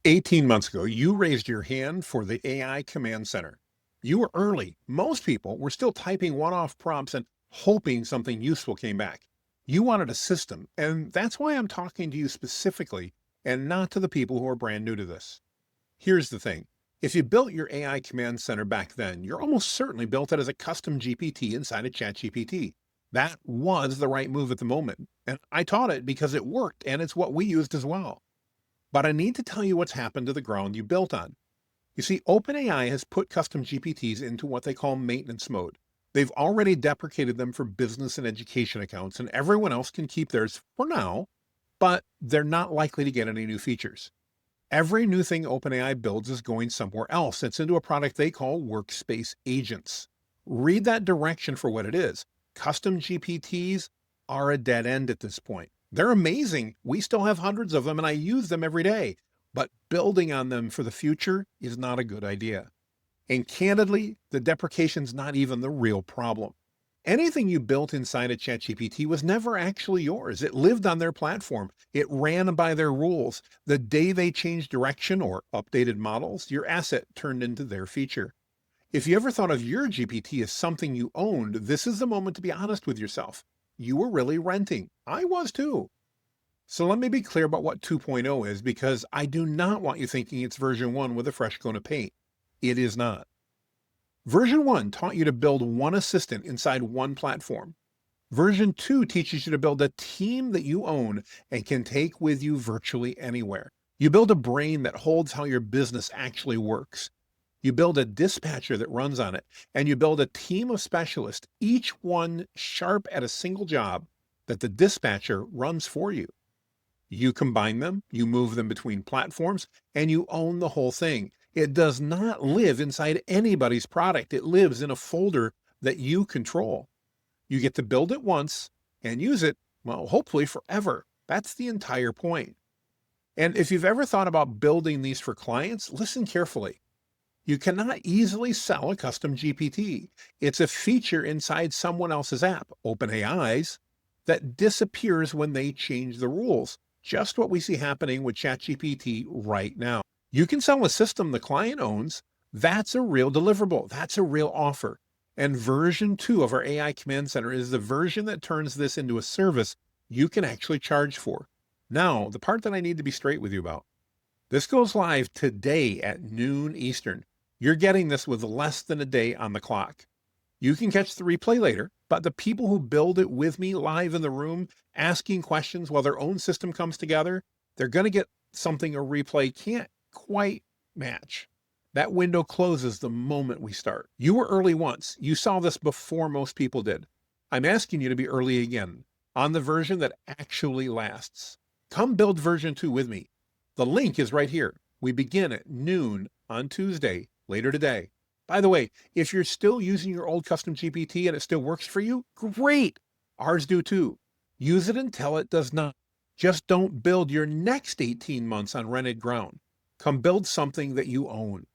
18 months ago, you raised your hand for the AI Command Center. You were early. Most people were still typing one-off prompts and hoping something useful came back. You wanted a system, and that's why I'm talking to you specifically and not to the people who are brand new to this. Here's the thing. If you built your AI Command Center back then, you're almost certainly built it as a custom GPT inside of ChatGPT. That was the right move at the moment, and I taught it because it worked, and it's what we used as well. But I need to tell you what's happened to the ground you built on. You see, OpenAI has put custom GPTs into what they call maintenance mode. They've already deprecated them for business and education accounts, and everyone else can keep theirs for now, but they're not likely to get any new features. Every new thing OpenAI builds is going somewhere else. It's into a product they call workspace agents. Read that direction for what it is. Custom GPTs are a dead end at this point. They're amazing. We still have hundreds of them and I use them every day. But building on them for the future is not a good idea. And candidly, the deprecation's not even the real problem. Anything you built inside of ChatGPT was never actually yours. It lived on their platform. It ran by their rules. The day they changed direction or updated models, your asset turned into their feature. If you ever thought of your GPT as something you owned, this is the moment to be honest with yourself. You were really renting. I was too. So let me be clear about what 2.0 is, because I do not want you thinking it's version 1 with a fresh coat of paint. It is not. Version 1 taught you to build one assistant inside one platform. Version 2 teaches you to build a team that you own and can take with you virtually anywhere. You build a brain that holds how your business actually works. You build a dispatcher that runs on it, and you build a team of specialists, each one sharp at a single job that the dispatcher runs for you. You combine them, you move them between platforms, and you own the whole thing. It does not live inside anybody's product. It lives in a folder that you control. You get to build it once and use it, well, hopefully forever. That's the entire point. And if you've ever thought about building these for clients, listen carefully. You cannot easily sell a custom GPT. It's a feature inside someone else's app, OpenAI's, that disappears when they change the rules. Just what we see happening with ChatGPT right now. You can sell a system the client owns. That's a real deliverable. That's a real offer. And version 2 of our AI Command Center is the version that turns this into a service you can actually charge for. Now, the part that I need to be straight with you about. This goes live today at noon Eastern. You're getting this with less than a day on the clock. You can catch the replay later, but the people who build it with me live in the room, asking questions while their own system comes together, they're going to get something a replay can't quite match. That window closes the moment we start. You were early once. You saw this before most people did. I'm asking you to be early again on the version that actually lasts. Come build version 2 with me. The link is right here. We begin at noon on Tuesday, later today. By the way, if you're still using your old custom GPT and it still works for you, great. Ours do too. Use it until it does not. Just don't build your next 18 months on rented ground. Come build something that you own.